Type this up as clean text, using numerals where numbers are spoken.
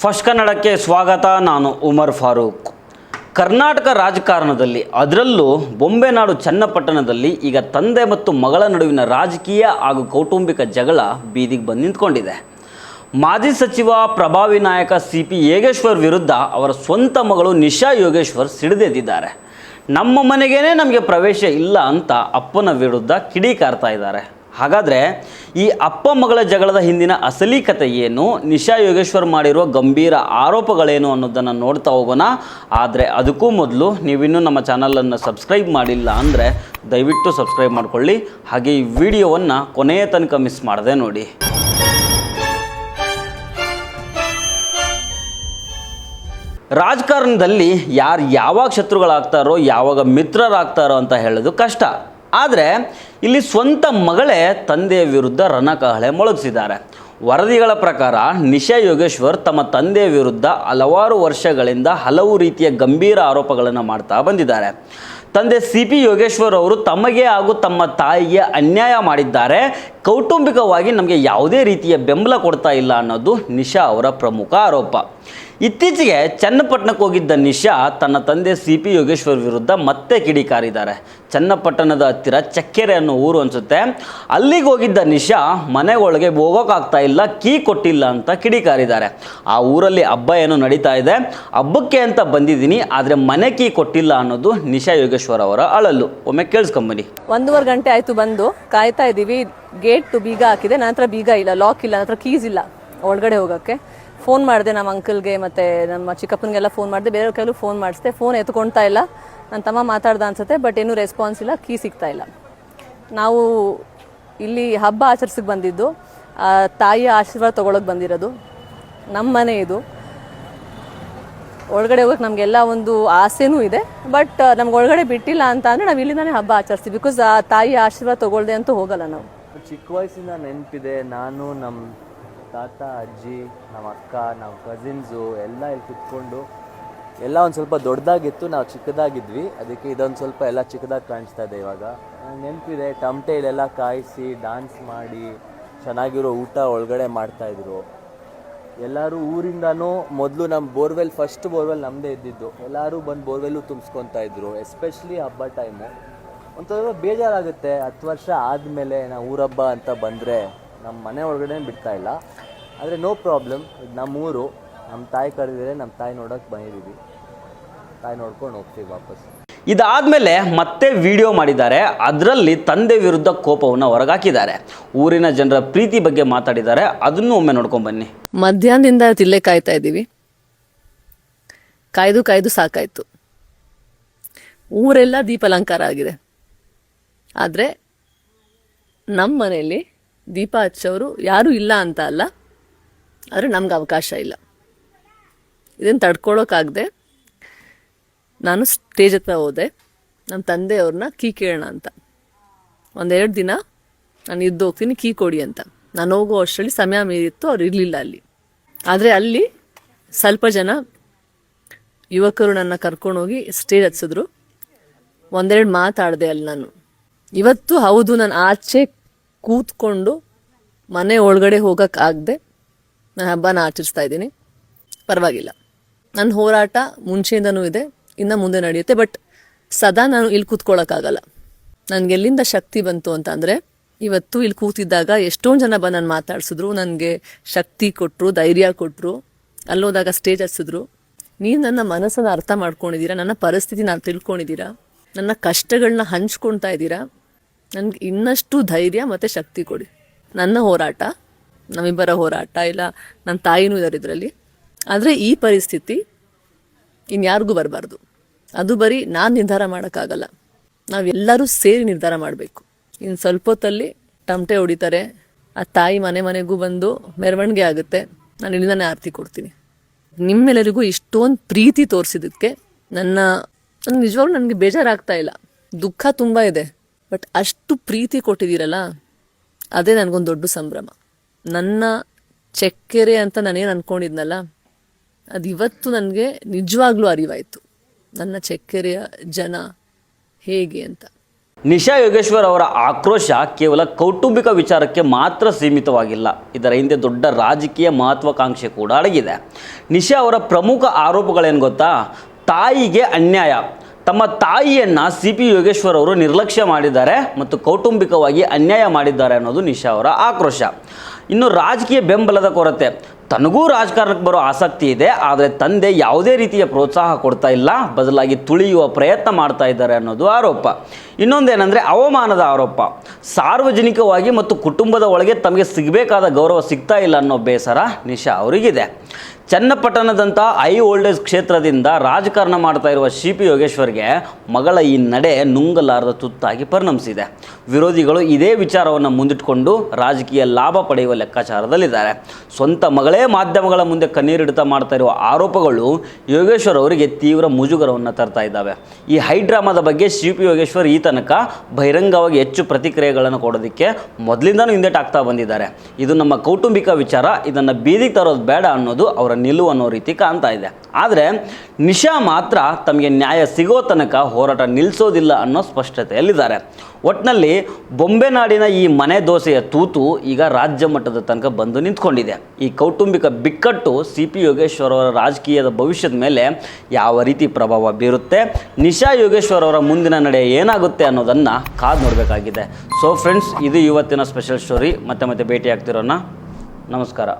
First ಕನ್ನಡಕ್ಕೆ ಸ್ವಾಗತ. ನಾನು ಉಮರ್ ಫಾರೂಕ್. ಕರ್ನಾಟಕ ರಾಜಕಾರಣದಲ್ಲಿ, ಅದರಲ್ಲೂ ಬೊಂಬೆನಾಡು ಚನ್ನಪಟ್ಟಣದಲ್ಲಿ ಈಗ ತಂದೆ ಮತ್ತು ಮಗಳ ನಡುವಿನ ರಾಜಕೀಯ ಹಾಗೂ ಕೌಟುಂಬಿಕ ಜಗಳ ಬೀದಿಗೆ ಬಂದು ನಿಂತ್ಕೊಂಡಿದೆ. ಮಾಜಿ ಸಚಿವ ಪ್ರಭಾವಿ ನಾಯಕ CP ಯೋಗೇಶ್ವರ್ ವಿರುದ್ಧ ಅವರ ಸ್ವಂತ ಮಗಳು ನಿಶಾ ಯೋಗೇಶ್ವರ್ ಸಿಡಿದೆದ್ದಿದ್ದಾರೆ. ನಮ್ಮ ಮನೆಗೇನೆ ನಮಗೆ ಪ್ರವೇಶ ಇಲ್ಲ ಅಂತ ಅಪ್ಪನ ವಿರುದ್ಧ ಕಿಡಿಕಾರ್ತಾ ಇದ್ದಾರೆ. ಹಾಗಾದರೆ ಈ ಅಪ್ಪ ಮಗಳ ಜಗಳದ ಹಿಂದಿನ ಅಸಲಿ ಕಥೆ ಏನು, ನಿಶಾ ಯೋಗೇಶ್ವರ್ ಮಾಡಿರುವ ಗಂಭೀರ ಆರೋಪಗಳೇನು ಅನ್ನೋದನ್ನು ನೋಡ್ತಾ ಹೋಗೋಣ. ಆದರೆ ಅದಕ್ಕೂ ಮೊದಲು ನೀವಿನ್ನೂ ನಮ್ಮ ಚಾನಲನ್ನು ಸಬ್ಸ್ಕ್ರೈಬ್ ಮಾಡಿಲ್ಲ ಅಂದರೆ ದಯವಿಟ್ಟು ಸಬ್ಸ್ಕ್ರೈಬ್ ಮಾಡಿಕೊಳ್ಳಿ. ಹಾಗೆ ಈ ವಿಡಿಯೋವನ್ನು ಕೊನೆಯ ತನಕ ಮಿಸ್ ಮಾಡದೆ ನೋಡಿ. ರಾಜಕಾರಣದಲ್ಲಿ ಯಾರು ಯಾವಾಗ ಶತ್ರುಗಳಾಗ್ತಾರೋ ಯಾವಾಗ ಮಿತ್ರರಾಗ್ತಾರೋ ಅಂತ ಹೇಳೋದು ಕಷ್ಟ. ಆದರೆ ಇಲ್ಲಿ ಸ್ವಂತ ಮಗಳೇ ತಂದೆಯ ವಿರುದ್ಧ ರಣಕಹಳೆ ಮೊಳಗಿಸಿದ್ದಾರೆ. ವರದಿಗಳ ಪ್ರಕಾರ ನಿಶಾ ಯೋಗೇಶ್ವರ್ ತಮ್ಮ ತಂದೆಯ ವಿರುದ್ಧ ಹಲವಾರು ವರ್ಷಗಳಿಂದ ಹಲವು ರೀತಿಯ ಗಂಭೀರ ಆರೋಪಗಳನ್ನು ಮಾಡ್ತಾ ಬಂದಿದ್ದಾರೆ. ತಂದೆ CP ಯೋಗೇಶ್ವರ್ ಅವರು ತಮಗೆ ಹಾಗೂ ತಮ್ಮ ತಾಯಿಗೆ ಅನ್ಯಾಯ ಮಾಡಿದ್ದಾರೆ, ಕೌಟುಂಬಿಕವಾಗಿ ನಮಗೆ ಯಾವುದೇ ರೀತಿಯ ಬೆಂಬಲ ಕೊಡ್ತಾ ಇಲ್ಲ ಅನ್ನೋದು ನಿಶಾ ಅವರ ಪ್ರಮುಖ ಆರೋಪ. ಇತ್ತೀಚೆಗೆ ಚನ್ನಪಟ್ಟಣಕ್ಕೆ ಹೋಗಿದ್ದ ನಿಶಾ ತನ್ನ ತಂದೆ CP ಯೋಗೇಶ್ವರ್ ವಿರುದ್ಧ ಮತ್ತೆ ಕಿಡಿಕಾರಿದ್ದಾರೆ. ಚನ್ನಪಟ್ಟಣದ ಹತ್ತಿರ ಚಕ್ಕೆರೆ ಅನ್ನೋ ಊರು ಅನಿಸುತ್ತೆ. ಅಲ್ಲಿಗೆ ಹೋಗಿದ್ದ ನಿಶಾ ಮನೆಯೊಳಗೆ ಹೋಗೋಕ್ಕಾಗ್ತಾ ಇಲ್ಲ, ಕೀ ಕೊಟ್ಟಿಲ್ಲ ಅಂತ ಕಿಡಿಕಾರಿದ್ದಾರೆ. ಆ ಊರಲ್ಲಿ ಹಬ್ಬ ಏನೋ ನಡೀತಾ ಇದೆ, ಹಬ್ಬಕ್ಕೆ ಅಂತ ಬಂದಿದ್ದೀನಿ, ಆದರೆ ಮನೆ ಕೀ ಕೊಟ್ಟಿಲ್ಲ ಅನ್ನೋದು ನಿಶಾ ಯೋಗೇಶ್ವರ್ ಅವರ ಅಳಲು. ಒಮ್ಮೆ ಕೇಳಿಸ್ಕೊಂಬನ್ನಿ. 1.5 ಗಂಟೆ ಆಯಿತು, ಬಂದು ಕಾಯ್ತಾ ಇದ್ದೀವಿ. ಗೇಟ್ ಬೀಗ ಹಾಕಿದೆ, ನನ್ನ ಹತ್ರ ಬೀಗ ಇಲ್ಲ, ಲಾಕ್ ಇಲ್ಲ, ನನ್ನ ಹತ್ರ ಕೀಸ್ ಇಲ್ಲ ಒಳಗಡೆ ಹೋಗೋಕ್ಕೆ. ಫೋನ್ ಮಾಡಿದೆ ನಮ್ಮ ಅಂಕಲ್ಗೆ ಮತ್ತು ನಮ್ಮ ಚಿಕ್ಕಪ್ಪನಿಗೆಲ್ಲ ಫೋನ್ ಮಾಡಿದೆ, ಬೇರೆಯವ್ರ ಕೈಲೂ ಫೋನ್ ಮಾಡಿಸಿದೆ. ಫೋನ್ ಎತ್ಕೊಳ್ತಾ ಇಲ್ಲ. ನನ್ನ ತಮ್ಮ ಮಾತಾಡ್ದ ಅನ್ಸುತ್ತೆ, ಬಟ್ ಏನೂ ರೆಸ್ಪಾನ್ಸ್ ಇಲ್ಲ, ಕೀ ಸಿಗ್ತಾ ಇಲ್ಲ. ನಾವು ಇಲ್ಲಿ ಹಬ್ಬ ಆಚರಿಸಕ್ಕೆ ಬಂದಿದ್ದು, ತಾಯಿಯ ಆಶೀರ್ವಾದ ತೊಗೊಳಕ್ಕೆ ಬಂದಿರೋದು. ನಮ್ಮ ಮನೆ ಇದು, ಒಳಗಡೆ ಹೋಗೋಕ್ಕೆ ನಮಗೆಲ್ಲ ಒಂದು ಆಸೆನೂ ಇದೆ, ಬಟ್ ನಮ್ಗೆ ಒಳಗಡೆ ಬಿಟ್ಟಿಲ್ಲ ಅಂತ ಅಂದರೆ ನಾವು ಇಲ್ಲಿಂದಾನೇ ಹಬ್ಬ ಆಚರಿಸ್ತೀವಿ. ಬಿಕಾಸ್ ಆ ತಾಯಿಯ ಆಶೀರ್ವಾದ ತೊಗೊಳ್ದೆ ಅಂತೂ ಹೋಗಲ್ಲ ನಾವು. ಚಿಕ್ಕ ವಯಸ್ಸಿಂದ ನೆನಪಿದೆ, ನಾನು ನಮ್ಮ ತಾತ ಅಜ್ಜಿ, ನಮ್ಮ ಅಕ್ಕ, ನಮ್ಮ ಕಸಿನ್ಸು ಎಲ್ಲ ಇಲ್ಲಿ ಕುತ್ಕೊಂಡು ಎಲ್ಲ ಒಂದು ಸ್ವಲ್ಪ ದೊಡ್ಡದಾಗಿತ್ತು, ನಾವು ಚಿಕ್ಕದಾಗಿದ್ವಿ, ಅದಕ್ಕೆ ಇದೊಂದು ಸ್ವಲ್ಪ ಎಲ್ಲ ಚಿಕ್ಕದಾಗಿ ಕಾಣಿಸ್ತಾ ಇದೆ. ಇವಾಗ ನಂಗೆ ನೆನಪಿದೆ, ಟಮಟೆ ಇಲ್ಲೆಲ್ಲ ಕಾಯಿಸಿ ಡ್ಯಾನ್ಸ್ ಮಾಡಿ ಚೆನ್ನಾಗಿರೋ ಊಟ ಒಳಗಡೆ ಮಾಡ್ತಾಯಿದ್ರು ಎಲ್ಲರೂ. ಊರಿಂದನೂ ಮೊದಲು ನಮ್ಮ ಬೋರ್ವೆಲ್, ಫಸ್ಟ್ ಬೋರ್ವೆಲ್ ನಮ್ಮದೇ ಇದ್ದಿದ್ದು, ಎಲ್ಲರೂ ಬಂದು ಬೋರ್ವೆಲ್ಲು ತುಂಬಿಸ್ಕೊತಾ ಇದ್ರು. ಎಸ್ಪೆಷಲಿ ಹಬ್ಬ ಟೈಮು ಒಂಥರ ಬೇಜಾರಾಗುತ್ತೆ. 10 ವರ್ಷ ಆದಮೇಲೆ ನಾವು ಊರಬ್ಬ ಅಂತ ಬಂದರೆ ನಮ್ಮ ಮನೆ ಒಳಗಡೆ ಬಿಡ್ತಾ ಇಲ್ಲ. ಆದರೆ ನೋ ಪ್ರಾಬ್ಲಮ್, ಇದು ನಮ್ಮೂರು, ನಮ್ಮ ತಾಯಿ ಕರೆದಿದ್ರೆ ನಮ್ಮ ತಾಯಿ ನೋಡೋಕೆ ಬಂದಿದ್ದೀವಿ, ತಾಯಿ ನೋಡ್ಕೊಂಡು ಹೋಗ್ತೀವಿ ವಾಪಸ್. ಇದಾದಮೇಲೆ ಮತ್ತೆ ವಿಡಿಯೋ ಮಾಡಿದ್ದಾರೆ. ಅದರಲ್ಲಿ ತಂದೆ ವಿರುದ್ಧ ಕೋಪವನ್ನು ಹೊರಗಾಕಿದ್ದಾರೆ. ಊರಿನ ಜನರ ಪ್ರೀತಿ ಬಗ್ಗೆ ಮಾತಾಡಿದ್ದಾರೆ. ಅದನ್ನು ಒಮ್ಮೆ ನೋಡ್ಕೊಂಡು ಬನ್ನಿ. ಮಧ್ಯಾಹ್ನದಿಂದ ಇಲ್ಲೇ ಕಾಯ್ತಾ ಇದ್ದೀವಿ. ಕಾಯ್ದು ಸಾಕಾಯ್ತು. ಊರೆಲ್ಲ ದೀಪಾಲಂಕಾರ ಆಗಿದೆ, ಆದರೆ ನಮ್ಮ ಮನೆಯಲ್ಲಿ ದೀಪ ಹಚ್ಚೋರು ಯಾರೂ ಇಲ್ಲ ಅಂತ ಅಲ್ಲ, ಆದರೆ ನಮ್ಗೆ ಅವಕಾಶ ಇಲ್ಲ. ಇದನ್ನು ತಡ್ಕೊಳ್ಳೋಕ್ಕಾಗದೆ ನಾನು ಸ್ಟೇಜ್ ಹತ್ರ ಹೋದೆ. ನಮ್ಮ ತಂದೆಯವ್ರನ್ನ ಕೀ ಕೇಳೋಣ ಅಂತ. 1-2 ದಿನ ನಾನು ಇದ್ದು ಹೋಗ್ತೀನಿ, ಕೀ ಕೊಡಿ ಅಂತ. ನಾನು ಹೋಗೋ ಅಷ್ಟರಲ್ಲಿ ಸಮಯ ಮೀರಿತ್ತು, ಅವ್ರು ಇರಲಿಲ್ಲ ಅಲ್ಲಿ. ಆದರೆ ಅಲ್ಲಿ ಸ್ವಲ್ಪ ಜನ ಯುವಕರು ನನ್ನ ಕರ್ಕೊಂಡೋಗಿ ಸ್ಟೇಜ್ ಹಚ್ಚಿದ್ರು. 1-2 ಮಾತಾಡಿದೆ ಅಲ್ಲಿ ನಾನು. ಇವತ್ತು ಹೌದು, ನಾನು ಆಚೆ ಕೂತ್ಕೊಂಡು ಮನೆ ಒಳಗಡೆ ಹೋಗೋಕ್ಕಾಗದೆ ನಾನು ಹಬ್ಬನ ಆಚರಿಸ್ತಾ ಇದ್ದೀನಿ. ಪರವಾಗಿಲ್ಲ, ನನ್ನ ಹೋರಾಟ ಮುಂಚೆಯಿಂದನೂ ಇದೆ, ಇನ್ನು ಮುಂದೆ ನಡೆಯುತ್ತೆ. ಬಟ್ ಸದಾ ನಾನು ಇಲ್ಲಿ ಕೂತ್ಕೊಳ್ಳೋಕ್ಕಾಗಲ್ಲ. ನನಗೆ ಎಲ್ಲಿಂದ ಶಕ್ತಿ ಬಂತು ಅಂತ ಅಂದರೆ, ಇವತ್ತು ಇಲ್ಲಿ ಕೂತಿದ್ದಾಗ ಎಷ್ಟೊಂದು ಜನ ಬಂದು ನಾನು ಮಾತಾಡ್ಸಿದ್ರು, ನನಗೆ ಶಕ್ತಿ ಕೊಟ್ಟರು, ಧೈರ್ಯ ಕೊಟ್ಟರು. ಅಲ್ಲೋದಾಗ ಸ್ಟೇಜ್ ಹಚ್ಚಿದ್ರು. ನೀವು ನನ್ನ ಮನಸ್ಸನ್ನು ಅರ್ಥ ಮಾಡ್ಕೊಂಡಿದ್ದೀರಾ, ನನ್ನ ಪರಿಸ್ಥಿತಿನ ತಿಳ್ಕೊಂಡಿದ್ದೀರಾ, ನನ್ನ ಕಷ್ಟಗಳನ್ನ ಹಂಚ್ಕೊಳ್ತಾ ಇದ್ದೀರಾ. ನನಗೆ ಇನ್ನಷ್ಟು ಧೈರ್ಯ ಮತ್ತು ಶಕ್ತಿ ಕೊಡಿ. ನನ್ನ ಹೋರಾಟ, ನಮ್ಮಿಬ್ಬರ ಹೋರಾಟ, ಇಲ್ಲ ನನ್ನ ತಾಯಿನೂ ಇದ್ದಾರೆ ಇದರಲ್ಲಿ. ಆದರೆ ಈ ಪರಿಸ್ಥಿತಿ ಇನ್ಯಾರಿಗೂ ಬರಬಾರ್ದು. ಅದು ಬರೀ ನಾನು ನಿರ್ಧಾರ ಮಾಡೋಕ್ಕಾಗಲ್ಲ, ನಾವೆಲ್ಲರೂ ಸೇರಿ ನಿರ್ಧಾರ ಮಾಡಬೇಕು. ಇನ್ನು ಸ್ವಲ್ಪ ಹೊತ್ತಲ್ಲಿ ಟಮಟೆ ಹೊಡಿತಾರೆ, ಆ ತಾಯಿ ಮನೆಗೂ ಬಂದು ಮೆರವಣಿಗೆ ಆಗುತ್ತೆ. ನಾನು ಇಲ್ಲಿಂದಾನೆ ಆರತಿ ಕೊಡ್ತೀನಿ. ನಿಮ್ಮೆಲ್ಲರಿಗೂ ಇಷ್ಟೊಂದು ಪ್ರೀತಿ ತೋರಿಸಿದ್ದಕ್ಕೆ ನಿಜವಾಗ್ಲೂ ನನಗೆ ಬೇಜಾರಾಗ್ತಾ ಇಲ್ಲ, ದುಃಖ ತುಂಬ ಇದೆ. ಬಟ್ ಅಷ್ಟು ಪ್ರೀತಿ ಕೊಟ್ಟಿದ್ದೀರಲ್ಲ, ಅದೇ ನನಗೊಂದು ದೊಡ್ಡ ಸಂಭ್ರಮ. ನನ್ನ ಚಕ್ಕೆರೆ ಅಂತ ನಾನೇನು ಅಂದ್ಕೊಂಡಿದ್ನಲ್ಲ, ಅದು ಇವತ್ತು ನನಗೆ ನಿಜವಾಗ್ಲೂ ಅರಿವಾಯಿತು, ನನ್ನ ಚಕ್ಕೆರೆಯ ಜನ ಹೇಗೆ ಅಂತ. ನಿಶಾ ಯೋಗೇಶ್ವರ್ ಅವರ ಆಕ್ರೋಶ ಕೇವಲ ಕೌಟುಂಬಿಕ ವಿಚಾರಕ್ಕೆ ಮಾತ್ರ ಸೀಮಿತವಾಗಿಲ್ಲ, ಇದರ ಹಿಂದೆ ದೊಡ್ಡ ರಾಜಕೀಯ ಮಹತ್ವಾಕಾಂಕ್ಷೆ ಕೂಡ ಅಡಗಿದೆ. ನಿಶಾ ಅವರ ಪ್ರಮುಖ ಆರೋಪಗಳೇನು ಗೊತ್ತಾ? ತಾಯಿಗೆ ಅನ್ಯಾಯ. ತಮ್ಮ ತಾಯಿಯನ್ನು ಸಿ ಪಿ ಯೋಗೇಶ್ವರ್ ಅವರು ನಿರ್ಲಕ್ಷ್ಯ ಮಾಡಿದ್ದಾರೆ ಮತ್ತು ಕೌಟುಂಬಿಕವಾಗಿ ಅನ್ಯಾಯ ಮಾಡಿದ್ದಾರೆ ಅನ್ನೋದು ನಿಶಾ ಅವರ ಆಕ್ರೋಶ. ಇನ್ನು ರಾಜಕೀಯ ಬೆಂಬಲದ ಕೊರತೆ. ತನಗೂ ರಾಜಕಾರಣಕ್ಕೆ ಬರೋ ಆಸಕ್ತಿ ಇದೆ, ಆದರೆ ತಂದೆ ಯಾವುದೇ ರೀತಿಯ ಪ್ರೋತ್ಸಾಹ ಕೊಡ್ತಾ ಇಲ್ಲ, ಬದಲಾಗಿ ತುಳಿಯುವ ಪ್ರಯತ್ನ ಮಾಡ್ತಾ ಇದ್ದಾರೆ ಅನ್ನೋದು ಆರೋಪ. ಇನ್ನೊಂದೇನೆಂದರೆ ಅವಮಾನದ ಆರೋಪ. ಸಾರ್ವಜನಿಕವಾಗಿ ಮತ್ತು ಕುಟುಂಬದ ಒಳಗೆ ತಮಗೆ ಸಿಗಬೇಕಾದ ಗೌರವ ಸಿಗ್ತಾ ಇಲ್ಲ ಅನ್ನೋ ಬೇಸರ ನಿಶಾ ಅವರಿಗಿದೆ. ಚನ್ನಪಟ್ಟಣದಂಥ ಹೈ ವೋಲ್ಟೇಜ್ ಕ್ಷೇತ್ರದಿಂದ ರಾಜಕಾರಣ ಮಾಡ್ತಾ ಇರುವ ಸಿ ಪಿ ಯೋಗೇಶ್ವರ್ಗೆ ಮಗಳ ಈ ನಡೆ ನುಂಗಲಾರದ ತುತ್ತಾಗಿ ಪರಿಣಮಿಸಿದೆ. ವಿರೋಧಿಗಳು ಇದೇ ವಿಚಾರವನ್ನು ಮುಂದಿಟ್ಟುಕೊಂಡು ರಾಜಕೀಯ ಲಾಭ ಪಡೆಯುವ ಲೆಕ್ಕಾಚಾರದಲ್ಲಿದ್ದಾರೆ. ಸ್ವಂತ ಮಗಳೇ ಮಾಧ್ಯಮಗಳ ಮುಂದೆ ಕಣ್ಣೀರಿಡುತ್ತಾ ಮಾಡ್ತಾ ಇರುವ ಆರೋಪಗಳು ಯೋಗೇಶ್ವರ್ ಅವರಿಗೆ ತೀವ್ರ ಮುಜುಗರವನ್ನು ತರ್ತಾ ಇದ್ದಾವೆ. ಈ ಹೈ ಡ್ರಾಮಾದ ಬಗ್ಗೆ ಸಿ ಪಿ ಯೋಗೇಶ್ವರ್ ಈ ತನಕ ಬಹಿರಂಗವಾಗಿ ಹೆಚ್ಚು ಪ್ರತಿಕ್ರಿಯೆಗಳನ್ನು ಕೊಡೋದಕ್ಕೆ ಮೊದಲಿಂದನೂ ಹಿಂದೇಟಾಗ್ತಾ ಬಂದಿದ್ದಾರೆ. ಇದು ನಮ್ಮ ಕೌಟುಂಬಿಕ ವಿಚಾರ, ಇದನ್ನು ಬೀದಿಗೆ ತರೋದು ಬೇಡ ಅನ್ನೋದು ಅವರ ನಿಲುವು ಅನ್ನೋ ರೀತಿ ಕಾಣ್ತಾ ಇದೆ. ಆದರೆ ನಿಶಾ ಮಾತ್ರ ತಮಗೆ ನ್ಯಾಯ ಸಿಗೋ ತನಕ ಹೋರಾಟ ನಿಲ್ಲಿಸೋದಿಲ್ಲ ಅನ್ನೋ ಸ್ಪಷ್ಟತೆಯಲ್ಲಿದ್ದಾರೆ. ಒಟ್ಟಿನಲ್ಲಿ ಬೊಂಬೆನಾಡಿನ ಈ ಮನೆ ದೋಸೆಯ ತೂತು ಈಗ ರಾಜ್ಯ ಮಟ್ಟದ ತನಕ ಬಂದು ನಿಂತ್ಕೊಂಡಿದೆ. ಈ ಕೌಟುಂಬಿಕ ಬಿಕ್ಕಟ್ಟು ಸಿ ಪಿ ಯೋಗೇಶ್ವರ್ ಅವರ ರಾಜಕೀಯದ ಭವಿಷ್ಯದ ಮೇಲೆ ಯಾವ ರೀತಿ ಪ್ರಭಾವ ಬೀರುತ್ತೆ, ನಿಶಾ ಯೋಗೇಶ್ವರ್ ಅವರ ಮುಂದಿನ ನಡೆ ಏನಾಗುತ್ತೆ ಅನ್ನೋದನ್ನು ಕಾದು ನೋಡಬೇಕಾಗಿದೆ. ಸೊ ಫ್ರೆಂಡ್ಸ್, ಇದು ಇವತ್ತಿನ ಸ್ಪೆಷಲ್ ಸ್ಟೋರಿ. ಮತ್ತೆ ಭೇಟಿ ಆಗ್ತಿರೋಣ. ನಮಸ್ಕಾರ.